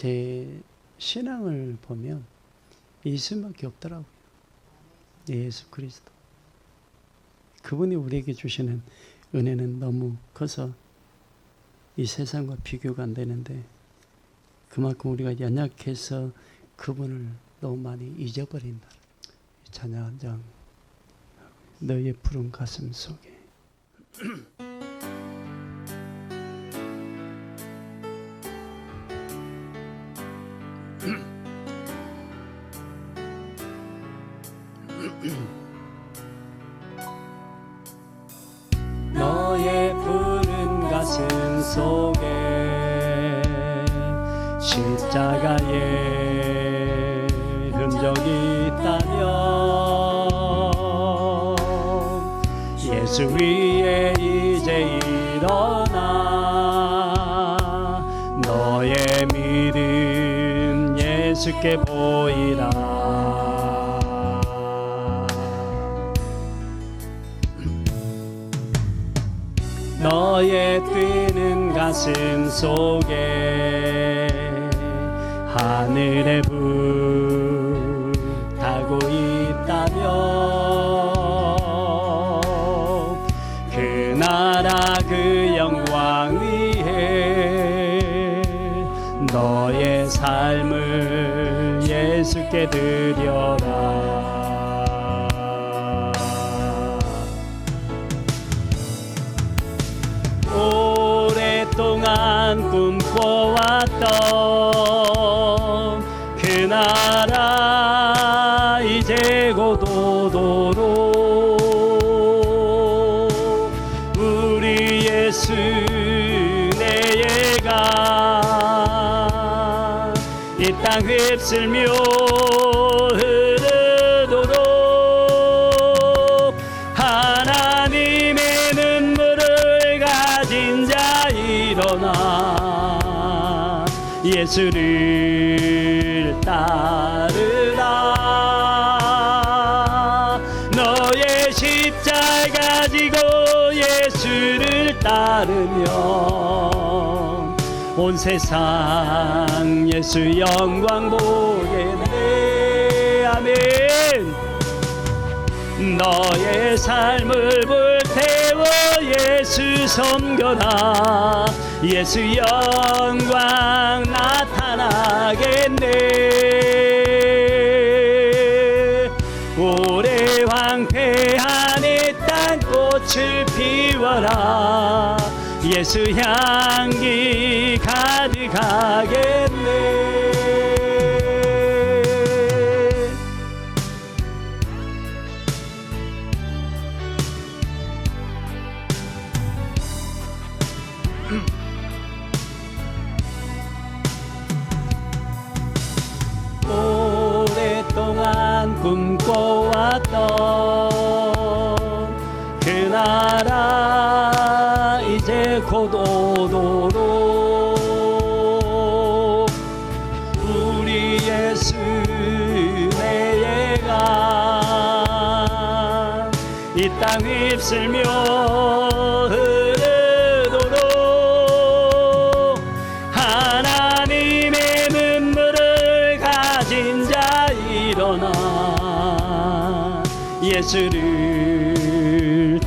제 신앙을 보면 예수밖에 없더라고요. 예수 그리스도. 그분이 우리에게 주시는 은혜는 너무 커서 이 세상과 비교가 안 되는데, 그만큼 우리가 연약해서 그분을 너무 많이 잊어버린다. 찬양 한 장. 너의 푸른 가슴 속에. 너의 푸른 가슴 속에 십자가의 흔적이 있다면 예수 위에 이제 일어나 너의 믿음 예수께 보이라. 너의 뛰는 가슴 속에 하늘의 불 타고 있다면 그 나라 그 영광 위에 너의 삶을 예수께 드려라. 오랫동안 꿈꿔왔던 그 나라 이제 곧 오도록 우리 예수 내가 이 땅 휩쓸며 흐르도록 하나님의 눈물을 가진 자 일어나 예수를 따르라. 너의 십자가 지고 예수를 따르면 온 세상 예수 영광 보겠네. 아멘. 너의 삶을 불태워 예수 섬겨라. 예수 영광 나타나겠네. 오래 황폐한 이 땅꽃을 피워라. 예수 향기 가득하겠네. 오랫동안 꿈꿔왔던 그 나라 이제 곧 오도록 우리 예수 내가 이 땅 휩쓸며 흐르도록 하나님의 눈물을 가진 자 일어나 예수를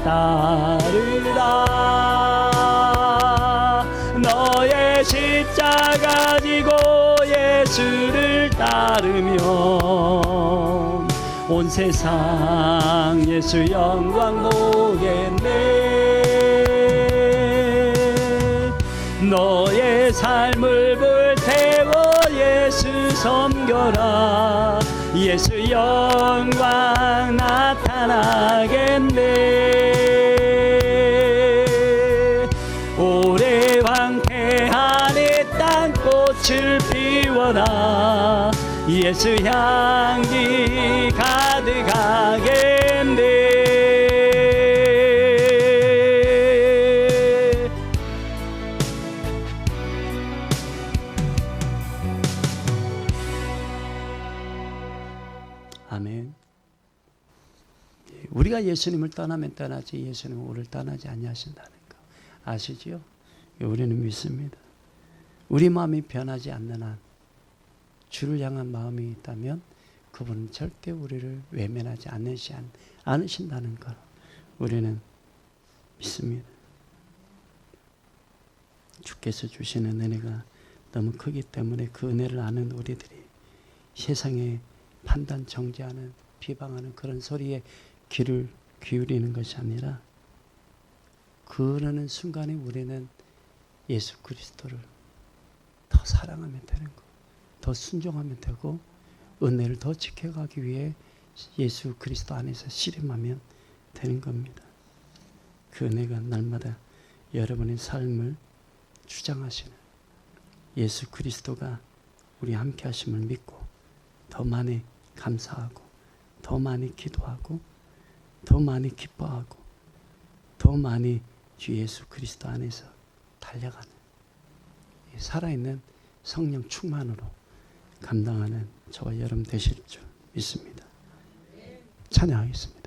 따르라. 너의 십자가 지고 예수를 따르면 온 세상 예수 영광 보겠네. 너의 삶을 불태워 예수 섬겨라. 예수 영광 나타나겠네. 오래 황폐한 이 땅꽃을 피워라. 예수 향기 가득하겠네. 아멘. 우리가 예수님을 떠나면 떠나지 예수님은 우리를 떠나지 아니하신다는 거 아시지요? 우리는 믿습니다. 우리 마음이 변하지 않는 한 주를 향한 마음이 있다면 그분은 절대 우리를 외면하지 않으신다는 걸 우리는 믿습니다. 주께서 주시는 은혜가 너무 크기 때문에 그 은혜를 아는 우리들이 세상에 판단, 정죄하는, 비방하는 그런 소리에 귀를 기울이는 것이 아니라 그러는 순간에 우리는 예수 그리스도를 더 사랑하면 되는 거, 더 순종하면 되고 은혜를 더 지켜가기 위해 예수 그리스도 안에서 씨름하면 되는 겁니다. 그 은혜가 날마다 여러분의 삶을 주장하시는 예수 그리스도가 우리 함께 하심을 믿고 더 많이 감사하고 더 많이 기도하고 더 많이 기뻐하고 더 많이 주 예수 그리스도 안에서 달려가는 살아있는 성령 충만으로 감당하는 저와 여러분 되실 줄 믿습니다. 찬양하겠습니다.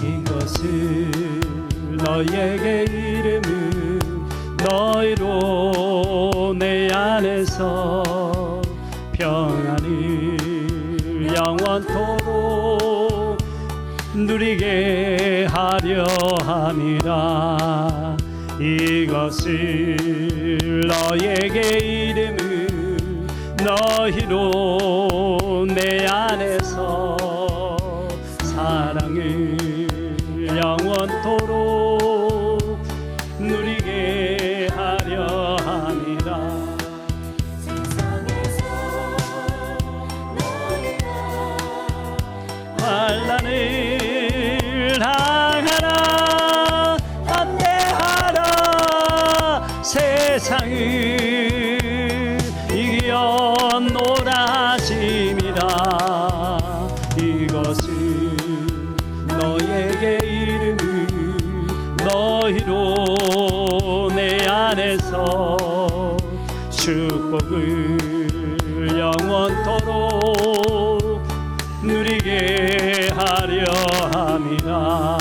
이것을 너에게 이름은 너희로 내 안에서 평안을 영원토록 누리게 하려 함이라. 이것을 너에게 이름은 너희로 내 안에서 사랑을 영원토록 누리게 하려 함이라. 세상에서 너희가 환난을 당하라 담대하라 세상을 이겨노라 하심이라. 이것을 너에게 너희로 내 안에서 축복을 영원토록 누리게 하려 함이라.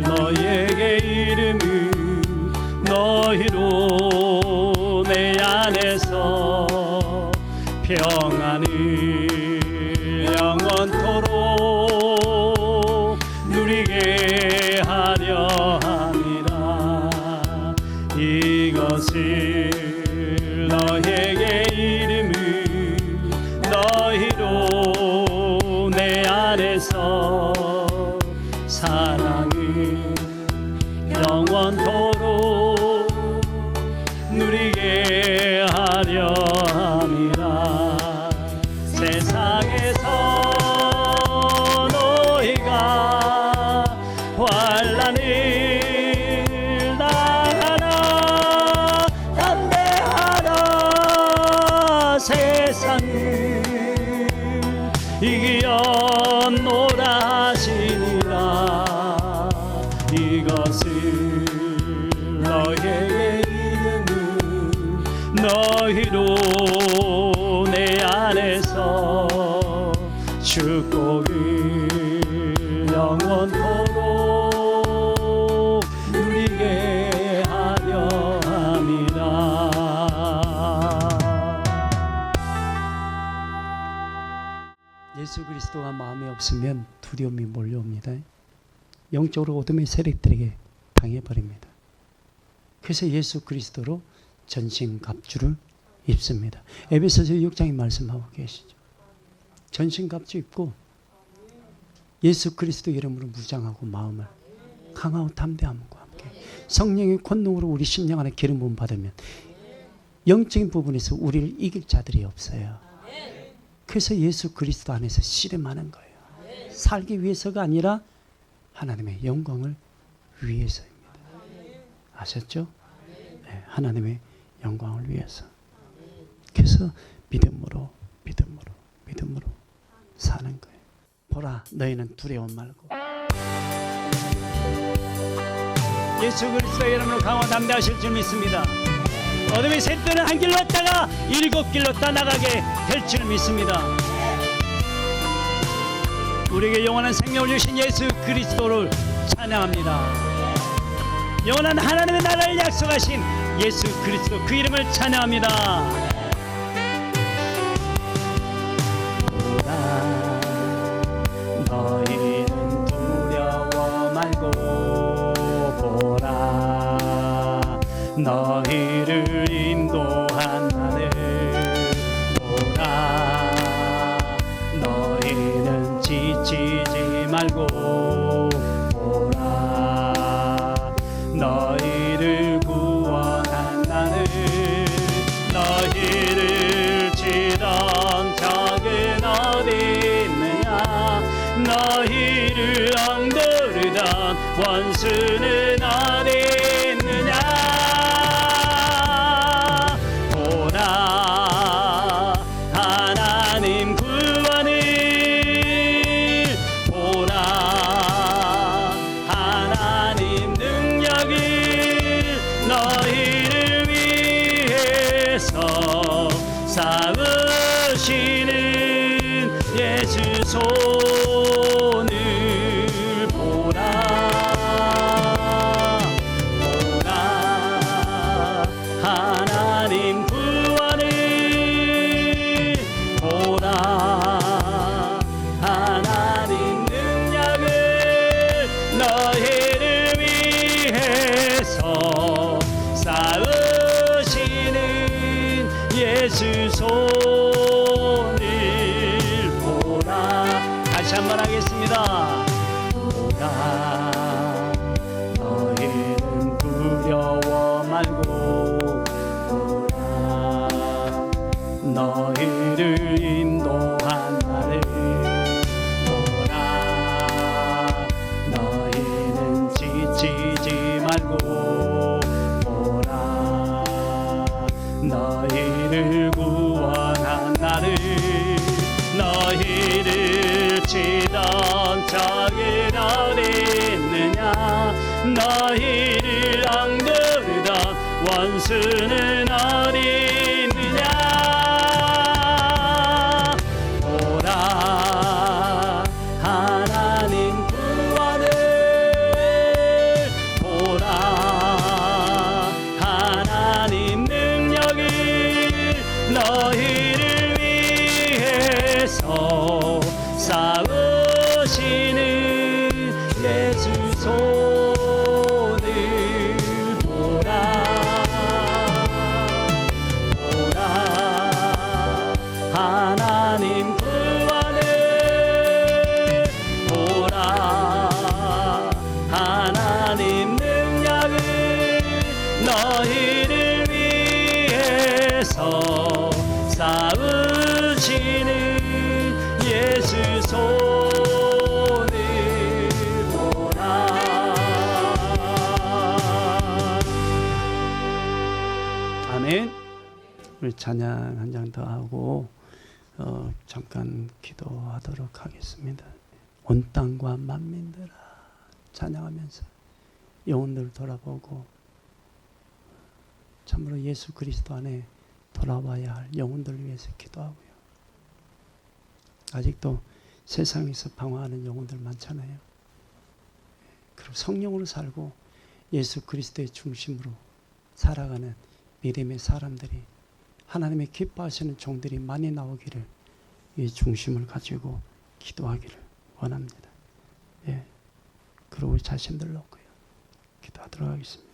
너에게 이름은 너희로 내 안에서 평안을 영원토록 누리게 하려 함이라. 이것을 너에게 이름은 너희로 내 안에서 사랑을 영원토록 누리게 하려 함이라. 세상에서 너희가 환난을 당하나 담대하라 세상을 이겨노라 하시니라. 이것을 너에게 이름은 너희로 내 안에서 축복을 영원토록 누리게 하려 함이라. 예수 그리스도가 마음에 없으면 두려움이 몰려옵니다. 영적으로 어둠의 세력들에게 당해버립니다. 그래서 예수 그리스도로 전신갑주를 입습니다. 에베소서 6장에 말씀하고 계시죠. 전신갑주 입고 예수 그리스도 이름으로 무장하고 마음을 강하고 담대함과 함께 성령의 권능으로 우리 심령 안에 기름 부음 받으면 영적인 부분에서 우리를 이길 자들이 없어요. 그래서 예수 그리스도 안에서 씨름하는 거예요. 살기 위해서가 아니라 하나님의 영광을 위해서입니다. 아셨죠? 네, 하나님의 영광을 위해서. 그래서 믿음으로 사는 거예요. 보라, 너희는 두려워 말고. 예수 그리스도의 이름으로 강화 담대하실 줄 믿습니다. 어둠의 셋들은 한 길로 왔다가 일곱 길로 떠나가게 될 줄 믿습니다. 우리에게 영원한 생명을 주신 예수 그리스도를 찬양합니다. 영원한 하나님의 나라를 약속하신 예수 그리스도 그 이름을 찬양합니다. 너희는 두려워 말고 보라, 너희를 인도한 나를 보라, 너희는 지치지 말고 보라, 너희를 구원한 나를, 너희를 치던 적은 어디 있느냐, 너희를 엉거르던 원수는 어디 있느냐. 보라, 하나님 구원을 보라, 하나님 능력을 너희를 위해서 싸우시는 예수 손을 보라, 보라, 하나님 구원을 보라, 하나님 능력을 너희를 위해서 싸우시는 예수 손을 보라. 다시 한번 하겠습니다. 보라, 너희는 두려워 말고 보라, 너희를 인도한 나를 보라, 너희는 지치지 말고 보라, 너희를 구원한 나를, 너희를 치던 적은 어디 있느냐, 너희를 엉거르던 원수는 어디 있느냐. 보라, 하나님 구원을 보라, 하나님 능력을 너희를 위해서 싸우시는 예수 손을 보라, 보라, 하나님 구원을 보라, 하나님 능력을 너희를 위해서 싸우시는 예수 손을 보라. 아멘. 우리 찬양 한 장 더 하고 잠깐 기도하도록 하겠습니다. 온 땅과 만민들아, 찬양하면서 영혼들 돌아보고 참으로 예수 그리스도 안에 돌아와야 할 영혼들을 위해서 기도하고요. 아직도 세상에서 방황하는 영혼들 많잖아요. 그리고 성령으로 살고 예수 그리스도의 중심으로 살아가는 믿음의 사람들이, 하나님의 기뻐하시는 종들이 많이 나오기를, 이 중심을 가지고 기도하기를 원합니다. 예. 그리고 우리 자신들 놓고요, 기도하도록 하겠습니다.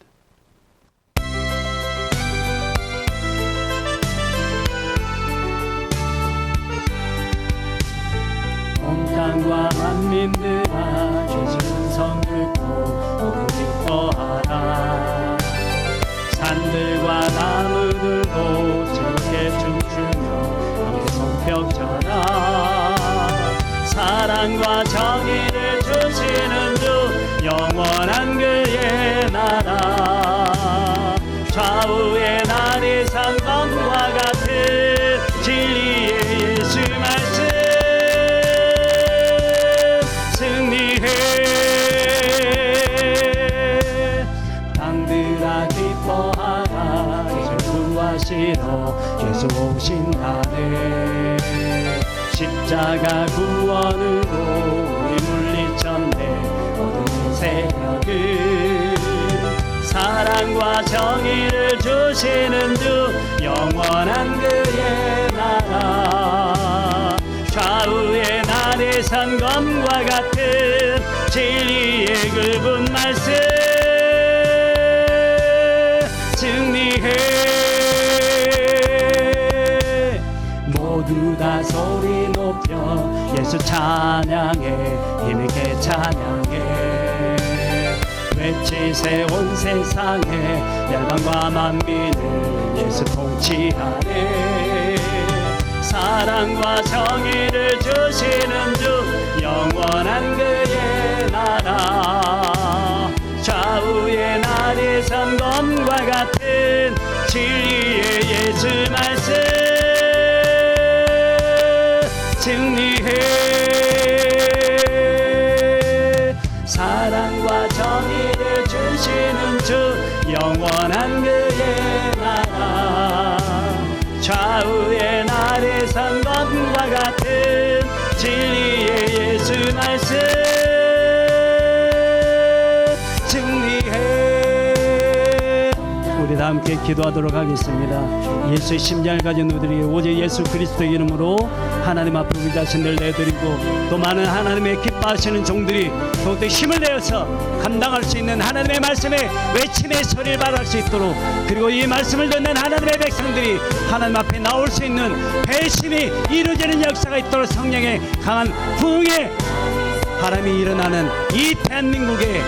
온 땅과 만민들아, 주신 음성 듣고 오늘 기뻐하라. 산들과 나무들도 즐겁게 춤추며 함께 손뼉쳐라. 사랑과 정의를 주시는 주 영원한 그의 나라 좌우의 날이 상검과 같은 진리의 예수 말씀 승리해 땅들아 기뻐하라 예수 구하시러 예수 오신다네 십자가 구원으로 우리 물리쳤네 모든 새벽을 사랑과 정의를 주시는 주 영원한 그의 나라 좌우의 날의 선검과 같은 진리의 그분 말씀 승리해 모두 다 소리 높여 예수 찬양해 힘있게 찬양해 외치세 온 세상에 열방과 만민을 예수 통치하네 사랑과 정의를 주시는 주 영원한 그의 나라 좌우의 날이 선검과 같은 진리의 예수 말씀 승리해 사랑과 정의를 주시는 주 영원한 그의 나라 좌우의 날의 선검과 같은 진리의 예수 말씀 승리해 우리 다 함께 기도하도록 하겠습니다. 예수의 심장을 가진 우리들이 오직 예수 그리스도의 이름으로 하나님 앞에 우리 자신을 내드리고 또 많은 하나님의 기뻐하시는 종들이 더욱더 힘을 내어서 감당할 수 있는 하나님의 말씀에 외침의 소리를 발할 수 있도록 그리고 이 말씀을 듣는 하나님의 백성들이 하나님 앞에 나올 수 있는 배심이 이루어지는 역사가 있도록 성령의 강한 부흥의 바람이 일어나는 이 대한민국에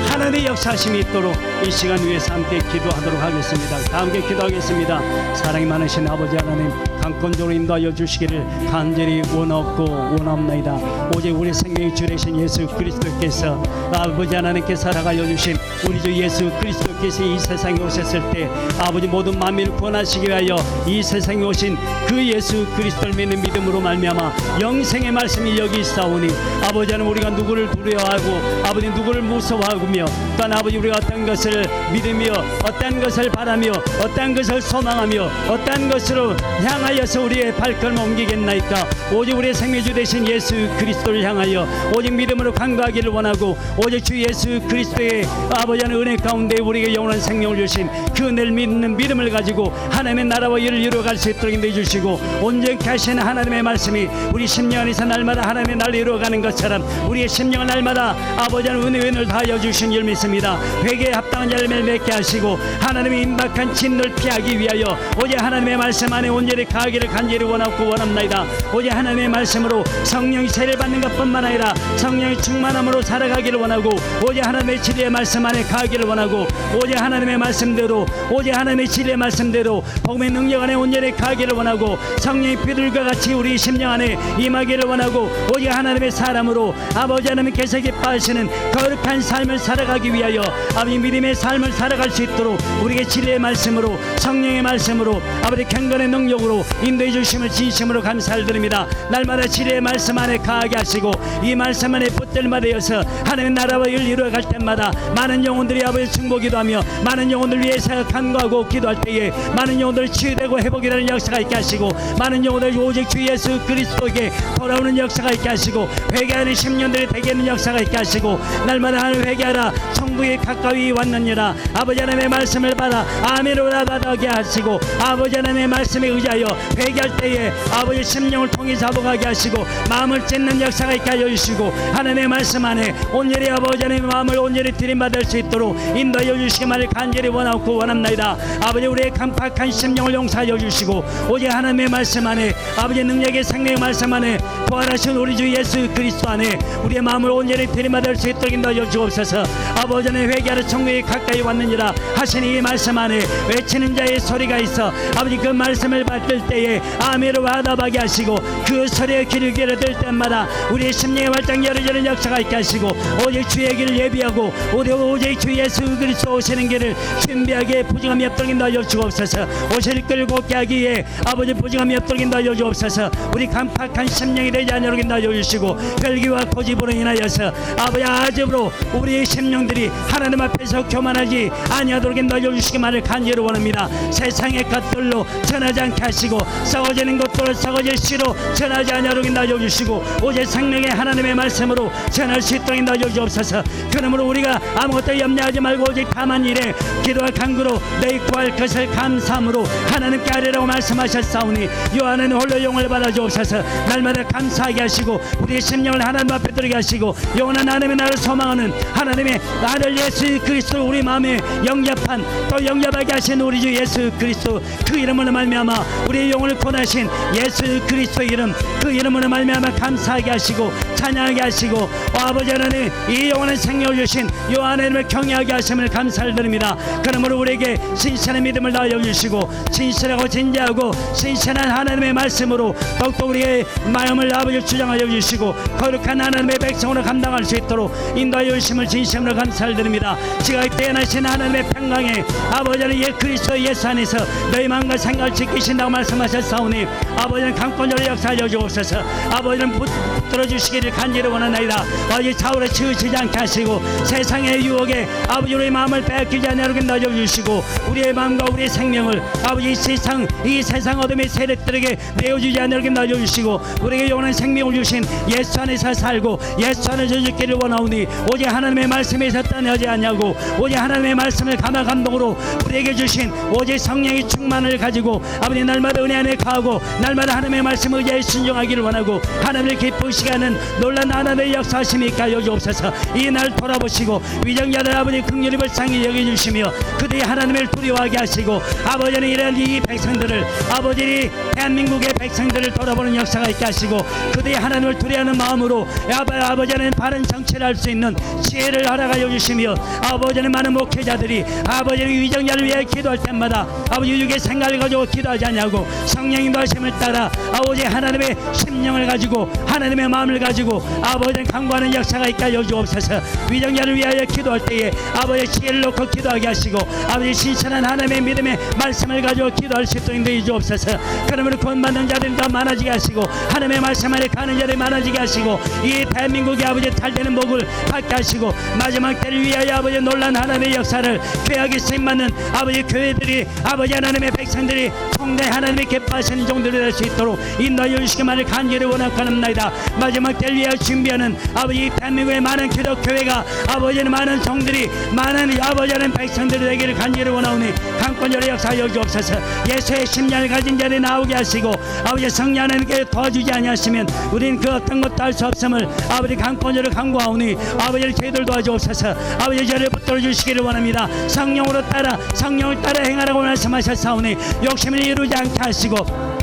하나님의 역사심이 있도록 이 시간 위해서 함께 기도하도록 하겠습니다. 다 함께 기도하겠습니다. 사랑이 많으신 아버지 하나님 강권적으로 인도하여 주시기를 간절히 원하옵나이다. 오직 우리 생명의 주 되신 예수 그리스도께서 아버지 하나님께 살아가여 주신 우리 주 예수 그리스도께서 이 세상에 오셨을 때 아버지 모든 만민을 구원하시기 위하여 이 세상에 오신 그 예수 그리스도를 믿는 믿음으로 말미암아 영생의 말씀이 여기 있사오니 아버지 하나님 우리가 누구를 두려워하고 아버지 누구를 무서워하며 또한 아버지 우리가 어떤 것을 믿으며 어떤 것을 바라며 어떤 것을 소망하며 어떤 것으로 향하여서 우리의 발걸음을 옮기겠나이까. 오직 우리의 생명주 되신 예수 그리스도를 향하여 오직 믿음으로 간구하기를 원하고 오직 주 예수 그리스도의 아버지 하나님 은혜 가운데 우리에게 영원한 생명을 주신 그 은혜를 믿는 믿음을 가지고 하나님의 나라와 일을 이루어갈 수 있도록 인도해 주시고 온전케 하시는 하나님의 말씀이 우리 심령 안에서 날마다 하나님의 날을 이루어가는 것처럼 우리의 심령을 날마다 아버지 하나님 은혜를 다하여 주신 줄 믿습니다. 회개에 합당한 열매를 맺게 하시고 하나님의 임박한 진노를 피하기 위하여 오직 하나님의 말씀 안에 온전히 가기를 간절히 원합나이다. 오직 하나님의 말씀으로 성령이 세례를 받는 것뿐만 아니라 성령의 충만함으로 살아가기를 원하고 오직 하나님의 진리의 말씀 안에 가기를 원하고 오직 하나님의 말씀대로 오직 하나님의 진리의 말씀대로 복음의 능력 안에 온전히 가기를 원하고 성령의 비둘과 같이 우리 심령 안에 임하기를 원하고 오직 하나님의 사람으로 아버지 하나님께서 기뻐하시는 거룩한 삶을 살아가기 위하여 아버지 믿음의 삶을 살아갈 수 있도록 우리에게 진리의 말씀으로 성령의 말씀으로 아버지 경건의 능력으로 인도해 주심을 진심으로 감사를 드립니다. 날마다 진리의 말씀 안에 가게 하시고 이 말씀 안에 붙들마 되어서 하나님의 나라와 일 이루어갈 때마다 많은 영혼들이 아버지 중보기도하며 많은 영혼들 위해서 간구하고 기도할 때에 많은 영혼들 치유되고 회복이라는 역사가 있게 하시고 많은 영혼들 오직 주 예수 그리스도에게 돌아오는 역사가 있게 하시고 회개하는 10년들이 되게 하는 역사가 있게 하시고 날마다 하나님 회개하라 천국에 가까이 왔느니라. 아버지 하나님의 말씀을 받아 아멘으로 받아게 하시고 아버지 하나님의 말씀에 의지하여 회개할 때에 아버지 심령을 통해 잡아가게 하시고 마음을 찢는 역사가 있게 하여 주시고 하나님의 말씀 안에 온전히 아버지 하나님의 마음을 온전히 들이받을 수 있도록 인도하여 주시기만을 간절히 원하고 원합나이다. 아버지 우리의 간팍한 심령을 용서하여 주시고 오직 하나님의 말씀 안에 아버지 능력의 생명의 말씀 안에 부활하신 우리 주 예수 그리스도 안에 우리의 마음을 온전히 들이받을 수 있도록 인도하여 주옵소서. 아버지 는 회개하러 천국에 가까이 왔느니라 하신 이 말씀 안에 외치는 자의 소리가 있어 아버지 그 말씀을 받을 때에 아멘으로 화답하게 하시고 그 소리에 귀를 기울여들 때마다 우리의 심령의 활짝 열어지는 역사가 있게 하시고 오직 주의 길을 예비하고 오직 주 예수 그리스도 오시는 길을 준비하게 부정함이 없도록 인도하여 주옵소서. 오실 길을 곱게 하기 위해 아버지 부정함이 없도록 인도하여 주옵소서. 우리 강팍한 심령이 되지 않도록 인도하여 주시고 혈기와 고집으로 인하여서 아버지 아집으로 우리의 심령들이 하나님 앞에서 교만하지 아니하도록 인도하여 주시기만을 간절히 원합니다. 세상의 것들로 전하지 않게 하시고 썩어지는 것들로 썩어질 씨로 전하지 아니하도록 인도하여 주시고 오직 생명의 하나님의 말씀으로 전할 수 있도록 인도하여 주옵소서. 그러므로 우리가 아무것도 염려하지 말고 오직 다만 일에 기도와 간구로 너희 구할 것을 감사함으로 하나님께 아뢰라고 말씀하셨사오니 요한은 홀로 용을 받아 주옵소서. 날마다 감사하게 하시고 우리의 심령을 하나님 앞에 들게 하시고 영원한 하나님의 나라를 소망하는 하나님의 아들 예수 그리스도 우리 마음에 영접한 또 영접하게 하신 우리 주 예수 그리스도 그 이름으로 말미암아 우리의 영혼을 구원하신 예수 그리스도 이름 그 이름으로 말미암아 감사하게 하시고 찬양하게 하시고 아버지 하나님 이 영원한 생명을 주신 요한의 이름을 경외하게 하심을 감사를 드립니다. 그러므로 우리에게 신실한 믿음을 다하여 주시고 신실하고 진지하고 신실한 하나님의 말씀으로 더욱더 우리의 마음을 아버지 주장하여 주시고 거룩한 하나님의 백성으로 감당할 수 있도록 인도하여 주심을 진심으로 감사를 드립니다. 지각 대연하신 하나님의 평강에 아버지는 그리스도 예수 안에서 너희 마음과 생각을 지키신다고 말씀하셨사오니 아버지는 강권적으로 역사하여 주옵소서. 아버지는 붙들어 주시기를 간절히 원하나이다. 아버지 좌우로 치우치지 않게 하시고 세상의 유혹에 아버지 우리의 마음을 뺏기지 않도록 인도하여 주시고 우리의 마음과 우리의 생명을 아버지 이 세상 어둠의 세력들에게 내어주지 않도록 인도하여 주시고 우리에게 영원한 생명을 주신 예수 안에서 살고 예수 안에서 죽기를 원하오니 오직 하나님의 말씀에서 떠나지 않냐고 오직 하나님의 말씀을 감화 감동으로 우리에게 주신 오직 성령의 충만을 가지고 아버지 날마다 은혜 안에 거하고 날마다 하나님의 말씀을 의지하여 순종하기를 원하고 하나님을 기쁘시게 하는 놀라운 하나님의 역사하심이 있게 주옵소서. 이 날 돌아보시고 위정자들 아버지 긍휼히 불쌍히 여겨주시며 그들이 하나님을 두려워하게 하시고 아버지는 이런 이 백성들을 아버지 대한민국의 백성들을 돌아보는 역사가 있게 하시고 그들이 하나님을 두려워하는 마음으로 아버지는 바른 정치를 할 수 있는 지혜를 허락하여 주시며 아버지는 많은 목회자들이 아버지는 위정자를 위해 기도할 때마다 아버지 육의 생각을 가지고 기도하지 않냐고 성령 인도하심을 따라 아버지 하나님의 심령을 가지고 하나님의 마음을 가지고 아버지는 강구하는 역사가 있게 하여 주옵소서. 위정자를 위하여 기도할 때에 아버지 지혜를 놓고 기도하게 하시고 아버지 신선한 하나님의 믿음의 말씀을 가지고 기도할 수 있도록 인도해 주옵소서. 그러므로 구원받는 자들이 더 많아지게 하시고 하나님의 말씀 안에 가는 자들이 많아지게 하시고 이 대한민국의 아버지 잘되는 복을 받게 하시고 마지막 때를 위하여 아버지 놀란 하나님의 역사를 교회하게 쓰임받는 아버지 교회들이 아버지 하나님의 백성들이 통대 하나님의 기뻐하시는 종들이 될 수 있도록 인도하여 주시기만을 간절히 원하옵나이다. 마지막 때를 위하여 준비하는 아버지 대한민국의 많은 기독교회가 아버지는 많은 종들이 많은 아버지는 백성들이 되기를 간절히 원하오니 강권적으로 역사하여 주옵소서. 예수의 심령을 가진 자들이 나오게 하시고 아버지 성령 하나님께 도와주지 아니하시면 우리는 그 어떤 것도 할 수 없음을 아버지 강권적으로 강구하오니 아버지를 저희들 도와주옵소서. 아버지 저를 붙들어 주시기를 원합니다. 성령으로 따라 성령을 따라 행하라고 말씀하셨사오니 욕심을 이루지 않게 하시고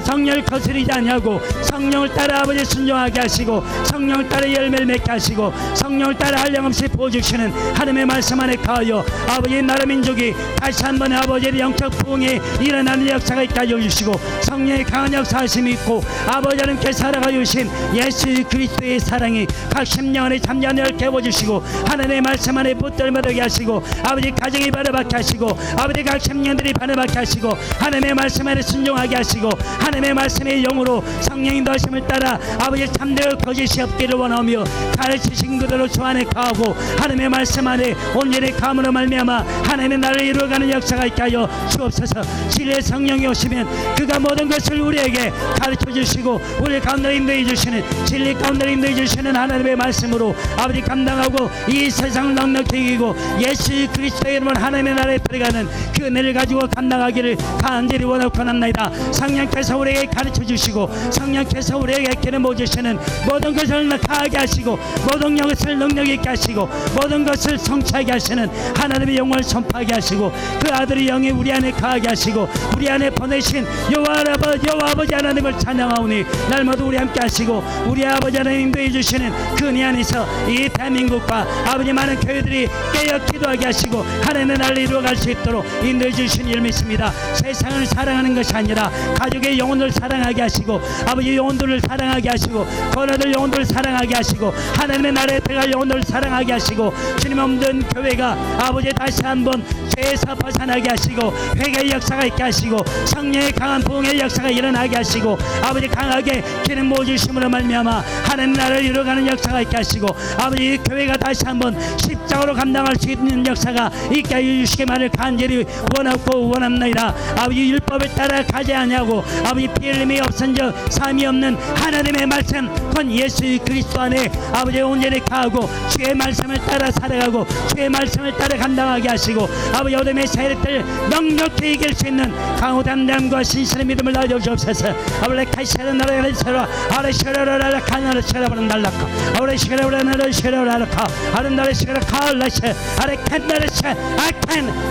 성령을 거스리지 아니하고 성령을 따라 아버지 순종하게 하시고 성령을 따라 열매를 맺게 하시고 성령을 따라 한량없이 보여주시는 하나님의 말씀 안에 가하여 아버지 나라 민족이 다시 한번 아버지의 영적 부흥이 일어나는 역사가 있게 하여 주시고 성령의 강한 역사하심이 있고 아버지 하나님께 살아가여 주신 예수 그리스도의 사랑이 각 심령 안에 잠잠하게 깨워주시고 하나님의 말씀 안에 붙들어가게 하시고 아버지 가정이 바라받게 하시고 아버지 각 심령들이 바라받게 하시고 하나님의 말씀 안에 순종하게 하시고 하나님의 말씀의 영으로 성령 인도하심을 따라 아버지 참되어 거짓이 없기를 원하며 가르치신 그대로 주 안에 가고 하나님의 말씀 안에 온전히 감으로 말미암아 하나님의 나라를 이루어가는 역사가 있게 하여 주옵소서. 진리의 성령이 오시면 그가 모든 것을 우리에게 가르쳐 주시고 우리 가운데 인도해 주시는 진리 가운데 인도해 주시는 하나님의 말씀으로 아버지 감당하고 이 세상을 넉넉히 이기고 예수 그리스도의 이름으로 하나님의 나라에 들어가는 그 은혜를 가지고 감당하기를 간절히 원하고 합니다. 성령께서 우리에게 가르쳐 주시고 성령께서 우리에게 기름 부어주시는 모든 것을 가하게 하시고 모든 것을 능력 있게 하시고 모든 것을 성취하게 하시는 하나님의 영광을 선포하게 하시고 그 아들의 영이 우리 안에 가하게 하시고 우리 안에 보내신 여호와 아버지 하나님을 찬양하오니 날마다 우리 함께 하시고 우리 아버지 하나님 인도해 주시는 그 은혜 안에서 이 대한민국과 아버지 많은 교회들이 깨어 기도하게 하시고 하나님의 나라를 이루어갈 수 있도록 인도해 주신 일 믿습니다. 세상을 사랑하는 것이 아니라 가족의 영혼을 사랑하게 하시고 아버지 영혼들을 사랑하게 하시고 권아들 영혼들을 사랑하게 하시고 하나님의 나라에 들어갈 영혼들을 사랑하게 하시고 주님 없는 교회가 아버지 다시 한번 죄에서 벗어나게 하시고 회개의 역사가 있게 하시고 성령의 강한 부흥의 역사가 일어나게 하시고 아버지 강하게 기름 부어주심으로 말미암아 하나님의 나라를 이루어가는 역사가 있게 하시고 아버지 교회가 다시 한번 십자가로 감당할 수 있는 역사가 있게 해주시기만을 간절히 원하고 원합니다. 아버지 율법을 따라 가지 아니하고 아버지 피 흘림이 없은 적 삶이 없는 하나님의 말씀 곧 예수 그리스도 안에 아버지 온전히 가하고 주의 말씀을 따라 살아가고 주의 말씀을 따라 감당하게 하시고 아버지 어둠의 세력들 넉넉히 이길 수 있는 강호 담담과 신실의 믿음을 낳아주옵소서. 아버지 카시라는 나라를 세워 아르시라라라 카나를 세라버는 날라카 아르시라라라 세라라카 아른다를 세라 카알라세 아르 칸다르세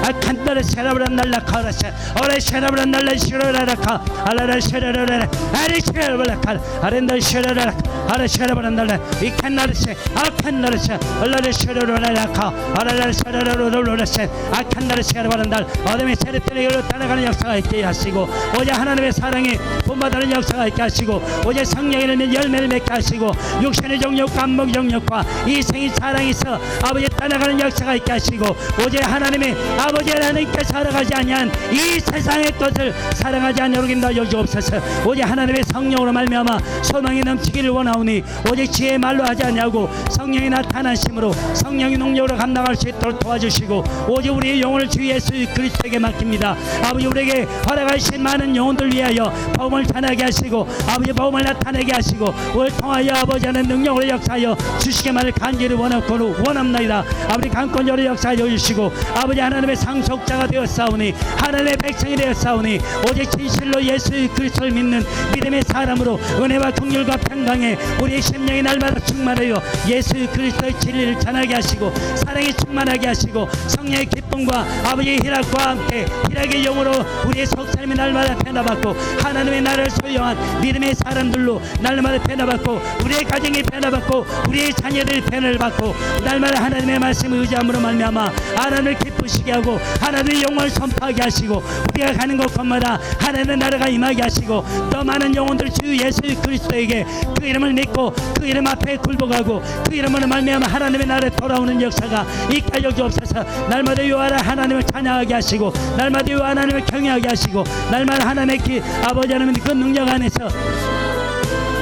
아칸다르 세라버는 날라카라세 아르 세라버는 날라 세라라카 알라라 세라라라 아르 세라라카 아른다 세라라라 아르 세라버는 날라 이 칸나르세 아칸나르세 알라라 세라라라카 알라라 세라라라라세 아칸나르 세라버는 날 어둠의 세력들이 여기로 따라가는 역사가 있게 하시고 오직 하나님의 사랑이 본받는 역사가 있게 하시고 오직 성령의 열매를 맺게 하시고 육신의 정욕과 안목 정욕과 이생의 사랑이 있어 아버지 따라가는 역사가 있게 하시고 오직 하나님의 아버지 하나님께 살아가지 아니한 이 세상의 것을 사랑하지 않도록 인도하여 주옵소서. 오직 하나님의 성령으로 말미암아 소망이 넘치기를 원하오니 오직 지혜의 말로 하지 아니하고 성령이 나타나심으로 성령의 능력으로 감당할 수 있도록 도와주시고 오직 우리의 영혼을 주 예수 그리스도에게 맡깁니다. 아버지 우리에게 허락하신 많은 영혼들 위하여 복음을 전하게 하시고 아버지 복음을 나타내게 하시고 우리를 통하여 아버지 하나님 능력으로 역사하여 주시기만을 간절히 원하고 원합니다. 아버지 강권적으로 역사하여 주시고 아버지 하나님의 상속자가 되었사오니 하나님의 백성이 되었사오니 오직 진실로 예수 그리스도를 믿는 믿음의 사람으로 은혜와 긍휼과 평강에 우리의 심령이 날마다 충만하여 예수 그리스도의 진리를 전하게 하시고 사랑이 충만하게 하시고 성령의 기쁨과 아버지의 희락과 함께 희락의 영으로 우리의 속사람이 날마다 변화받고 하나님의 나라를 소유한 믿음의 사람들로 날마다 변화받고 우리의 가정이 변화받고 우리의 자녀들이 변화를 받고 날마다 하나님의 말씀을 의지함으로 말미암아 하나님을 기쁘시게 하고 하나님의 영광을 선포하게 하시고 우리가 가는 곳마다 하나님의 나라가 임하게 하시고 더 많은 영혼들 주 예수 그리스도에게 그 이름을 믿고 그 이름 앞에 굴복하고 그 이름으로 말미암아 하나님의 나라에 돌아오는 역사가 있게 하여 주옵소서. 날마다 요하나 하나님을 찬양하게 하시고 날마다 요 하나님을 경외하게 하시고 날마다 하나님의 아버지 하나님의 그 능력 안에서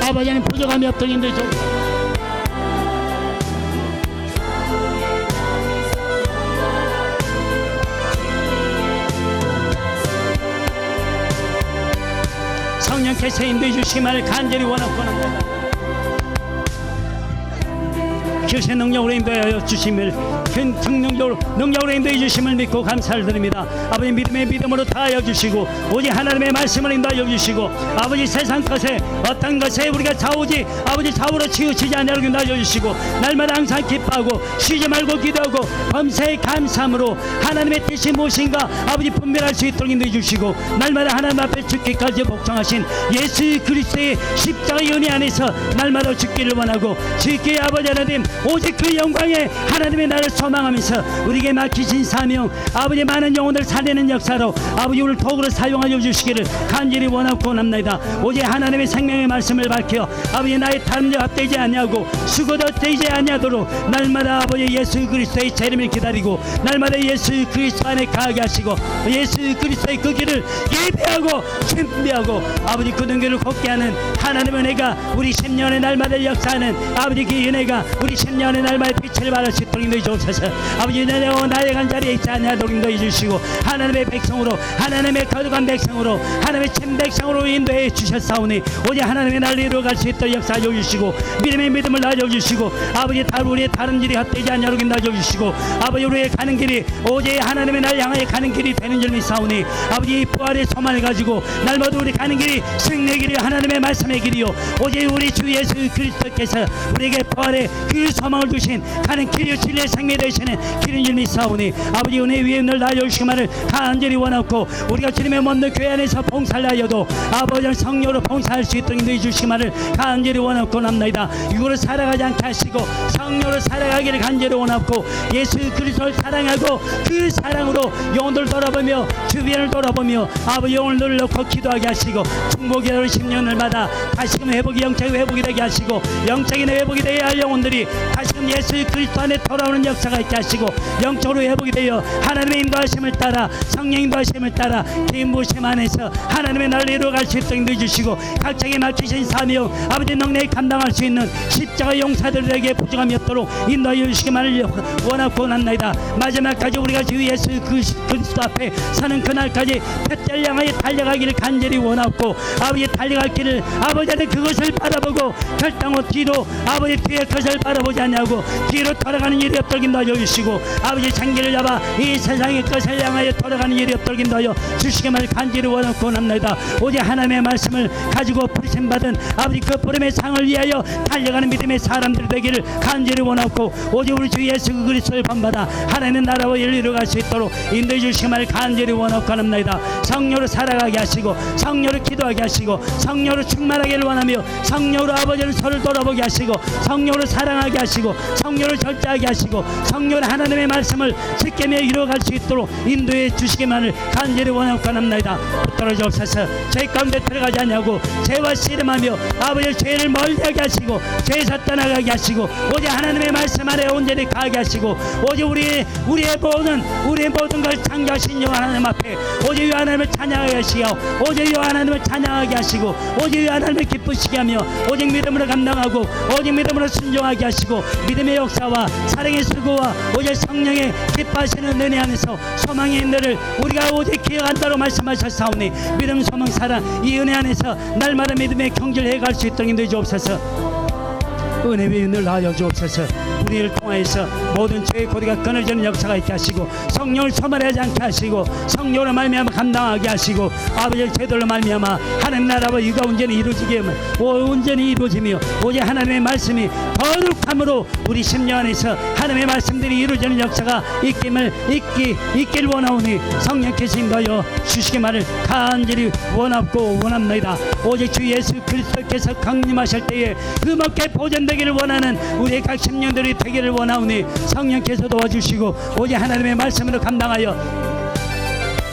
아버지 하나님 부족함이 없도록 인도해 주옵소서. 성령께서 인도해 주시기만을 간절히 원하고 합니다. 주신 능력으로 인도하여 주심을 능력으로 인도해 주심을 믿고 감사를 드립니다. 아버지 믿음의 믿음으로 다하여 주시고 오직 하나님의 말씀을 인도하여 주시고 아버지 세상 것에 어떤 것에 우리가 아버지 좌우로 치우치지 않도록 인도하여 주시고 날마다 항상 기뻐하고 쉬지 말고 기도하고 범사에 감사함으로 하나님의 뜻이 무엇인가 아버지 분별할 수 있도록 인도해 주시고 날마다 하나님 앞에 죽기까지 복종하신 예수 그리스도의 십자가의 은혜 안에서 날마다 죽기를 원하고 주께 아버지 하나님 오직 그 영광에 하나님의 나라를 소망하면서 우리에게 맡기신 사명 아버지 많은 영혼을 살리는 역사로 아버지 오늘 도구로 사용하여 주시기를 간절히 원하고 원합니다. 오직 하나님의 생명의 말씀을 밝혀 아버지 나의 다른 데 헛되지 아니하고 수고도 헛되지 아니하도록 날마다 아버지 예수 그리스도의 재림을 기다리고 날마다 예수 그리스도 안에 가게 하시고 예수 그리스도의 그 길을 예배하고 준비하고 아버지 그 등교를 걷게 하는 하나님의 은혜가 우리 10년의 날마다 역사하는 아버지 그 은혜가 우리 10년의 날마다 빛을 은혜를 받을 수 있도록 인도해 주옵소서. 아버지 내가 나아간 자리에 있지 않냐도록 인도해 주시고 하나님의 백성으로 하나님의 거룩한 백성으로 하나님의 참 백성으로 인도해 주셨사오니 오직 하나님의 나를 이루어갈 수 있도록 역사하여 주시고 믿음의 믿음을 낳아 주시고 아버지 우리의 다른 길이 헛되지 않냐도록 인도해 주시고 아버지 우리의 가는 길이 오직 하나님의 날 향하여 가는 길이 되는 줄 믿사오니 아버지 부활의 소망을 가지고 날마다 우리 가는 길이 승리의 길이 하나님의 말씀의 길이요 오직 우리 주 예수 그리스도께서 우리에게 부활의 그 소망을 주신 가는 길이요 진리의 생명 되시는 길인 줄 믿사오니 아버지 은혜 위에 늘 나아주시기만을 간절히 원하고 우리가 주님의 몸된 교회 안에서 봉사를 하여도 아버지는 성령으로 봉사할 수 있도록 인도해 주시기만을 간절히 원하고 남나이다. 육으로 살아가지 않게 하시고 성령으로 살아가기를 간절히 원하고 예수 그리스도를 사랑하고 그 사랑으로 영혼들 돌아보며 주변을 돌아보며 아버지 영혼을 눌러놓고 기도하게 하시고 중보기도를 10년을마다 다시금 회복이 영적인 회복이 되게 하시고 영적인 회복이 되어야 할 영혼들이 다시금 예수 그리스도 안에 돌아오는 역사가 있게 하시고 영적으로 회복이 되어 하나님의 인도하심을 따라 성령 인도하심을 따라 개인 부심 안에서 하나님의 나를 이루어갈 수 있도록 인도해 주시고 각자에게 맡기신 사명 아버지 넉넉히 감당할 수 있는 십자가 용사들에게 부족함이 없도록 인도하여 주시기만을 원하고 난나이다. 마지막까지 우리가 주 예수 그리스도 앞에 사는 그날까지 뱃절 향하여 달려가기를 간절히 원하고 아버지 달려갈 길을 아버지한테 그것을 바라보고 결단 후 뒤로 아버지 뒤에 그것을 바라보지 않냐고 뒤로 돌아가는 일이 없도록 인도하여 주시고 아버지 장기를 잡아 이 세상의 것을 향하여 돌아가는 일이 없도록 인도하여 주시기만을 간절히 원하고 합니다. 오직 하나님의 말씀을 가지고 부르심받은 아버지 그 부름의 상을 위하여 달려가는 믿음의 사람들 되기를 간절히 원하고 오직 우리 주 예수 그리스도를 본받아 하나님의 나라와 열리러 갈 수 있도록 인도해 주시기만을 간절히 원하고 합니다. 성령으로 살아가게 하시고 성령으로 기도하게 하시고 성령으로 충만하기를 원하며 성령으로 아버지를 서로 돌아보게 하시고 성령으로 사랑하게 하시고 성령으로 절제하게 하시고 성령으로 하나님의 말씀을 지키며 이루어갈 수 있도록 인도해 주시기만을 간절히 원하고 합니다. 떨어져 없어서 죄 가운데 들어가지 않냐고 죄와 씨름하며 아버지의 죄를 멀리하게 하시고 죄에서 떠나가게 하시고 오직 하나님의 말씀 안에 온전히 가게 하시고 오직 우리의 모든 걸 창조하신 여호와 하나님 앞에 오직 여호와 하나님을 찬양하게 하시고 오직 여호와 하나님을 찬양하게 하시고 오직 여호와 하나님을 기쁘시게 하며 오직 믿음으로 감당하고 오직 믿음으로 순종하게 하시고 믿음의 역사와 사랑의 수고와 오직 성령의 기뻐하시는 은혜 안에서 소망의 인들을 우리가 오직 기억한다고 말씀하셨사오니 믿음 소망 사랑 이 은혜 안에서 날마다 믿음의 경주를 해갈 수 있도록 인도해 주옵소서. 은혜 위에 늘 나아져 주옵소서. 우리를 통하여서 모든 죄의 고리가 끊어지는 역사가 있게 하시고 성령을 소멸하지 않게 하시고 성령으로 말미암아 감당하게 하시고 아버지의 제도로 말미암아 하나님 나라와 유가 온전히 이루어지게 하면 온전히 이루어지며 오직 하나님의 말씀이 거룩함으로 우리 심령 안에서 하나님의 말씀들이 이루어지는 역사가 있길 원하오니 성령께서 인도하여 주시기만을 간절히 원하고 원합니다. 오직 주 예수 그리스도께서 강림하실 때에 흠없게 보존되기를 원하는 우리의 각 심령들이 되기를 원하오니 성령께서 도와주시고 오직 하나님의 말씀으로 감당하여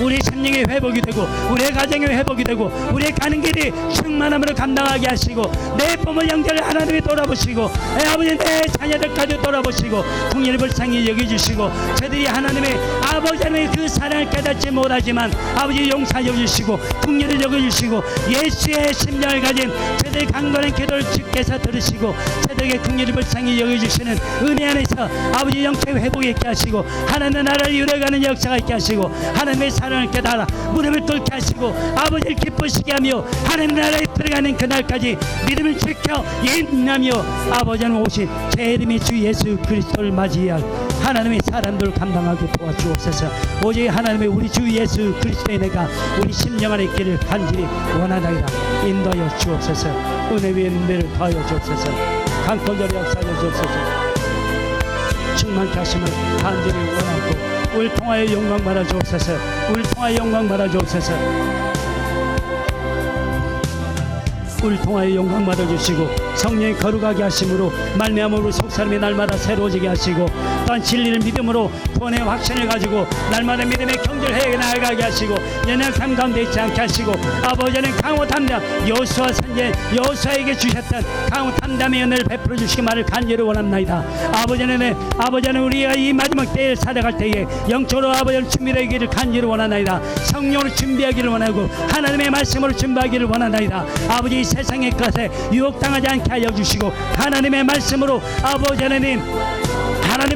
우리 심령의 회복이 되고 우리의 가정의 회복이 되고 우리의 가는 길이 충만함으로 감당하게 하시고 내 부모 영절을 하나님이 돌아보시고 내 아버지 내 자녀들까지 돌아보시고 통일을 불쌍히 여겨주시고 저들이 하나님의 아버지 하나님의 그 사랑을 깨닫지 못하지만 아버지 용서해 주시고 통일을 여겨주시고 예수의 심령을 가진 저들의 강건한 기도를 주께서 들으시고 저들에게 통일을 불쌍히 여겨주시는 은혜 안에서 아버지 영적 회복이 있게 하시고 하나님의 나라를 이루어가는 역사가 있게 하시고 하나님의 사랑을 깨달아 무릎을 꿇게 하시고 아버지를 기쁘시게 하며 하나님 나라에 들어가는 그날까지 믿음을 지켜 인하며 아버지는 오신 제 이름의 주 예수 그리스도를 맞이할 하나님의 사람들을 감당하게 도와주옵소서. 오직 하나님의 우리 주 예수 그리스도의 내가 우리 심령 안에 있기를 간절히 원하나이다. 인도하여 주옵소서. 은혜 위에 은혜를 더하여 주옵소서. 강권절에 역사하여 주옵소서. 충만케 하심을 간절히 원하고 우리를 통하여 영광 받아 주옵소서. 우리를 통하여 영광 받아 주옵소서. 우리를 통하여 영광 받아 주시고 성령이 거룩하게 하심으로 말미암으로 속사람이 날마다 새로워지게 하시고 또한 진리를 믿음으로 구원의 확신을 가지고 날마다 믿음의 경주를 해 나아가게 하시고 연약함 가운데 있지 않게 하시고 아버지는 강호 담담 여호수아 선지자 여호수아에게 주셨던 강호 담담의 은혜를 베풀어 주시기만을 간절히 원합나이다. 아버지는 우리가 이 마지막 때에 살아갈 때에 영적으로 아버지를 준비하기를 간절히 원하나이다. 성령으로 준비하기를 원하고 하나님의 말씀으로 준비하기를 원하나이다. 아버지 이 세상의 것에 유혹당하지 않게 하여 주시고 하나님의 말씀으로 아버지 하나님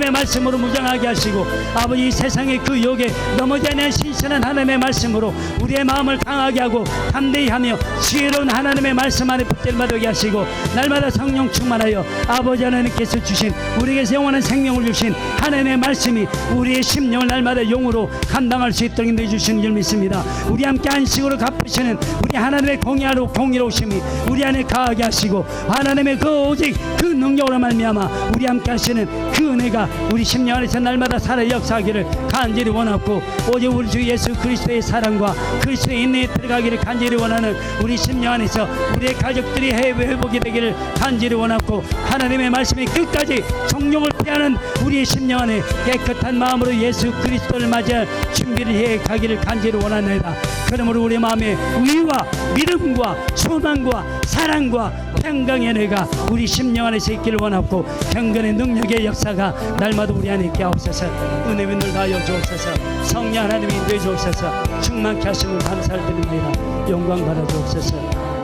하나님의 말씀으로 무장하게 하시고 아버지 이 세상의 그 욕에 넘어지 않는 신선한 하나님의 말씀으로 우리의 마음을 강하게 하고 담대히 하며 지혜로운 하나님의 말씀 안에 붙들받게 하시고 날마다 성령 충만하여 아버지 하나님께서 주신 우리에게서 영원한 생명을 주신 하나님의 말씀이 우리의 심령을 날마다 용으로 감당할 수 있도록 인도해 주시는 줄 믿습니다. 우리 함께 안식으로 갚으시는 우리 하나님의 공의로우심이 우리 안에 가하게 하시고 하나님의 그 오직 그 능력으로 말미암아 우리 함께 하시는 그 은혜가 우리 심령 안에서 날마다 살아 역사하기를 간절히 원하고 오직 우리 주 예수 그리스도의 사랑과 그리스도의 인내에 들어가기를 간절히 원하는 우리 심령 안에서 우리의 가족들이 회복이 되기를 간절히 원하고 하나님의 말씀이 끝까지 정욕을 피하는 우리의 심령 안에 깨끗한 마음으로 예수 그리스도를 맞이할 준비를 해 가기를 간절히 원하나이다. 그러므로 우리 마음에 의와 믿음과 소망과 사랑과 평강의 은혜가 우리 심령 안에서 있기를 원하고 경건의 능력의 역사가 날마다 우리 안에 있게 하옵소서. 은혜의 눈을 다하여 주옵소서. 성령 하나님이 인도해 주옵소서. 충만케 하심을 감사를 드립니다. 영광 받아 주옵소서.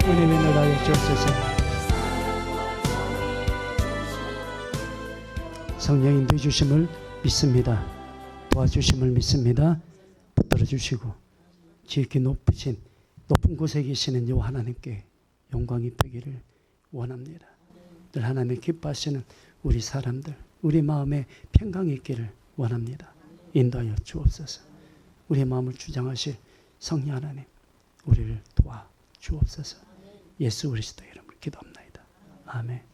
은혜의 눈을 다하여 주옵소서. 성령 인도해 주심을 믿습니다. 도와주심을 믿습니다. 붙들어 주시고 지극히 높은 곳에 계시는 여호와 하나님께 영광이 되기를 원합니다. 늘 하나님 기뻐하시는 우리 사람들, 우리 마음에 평강이 있기를 원합니다. 인도하여 주옵소서. 우리의 마음을 주장하실 성령 하나님, 우리를 도와 주옵소서. 예수 그리스도의 이름으로 기도합니다. 아멘.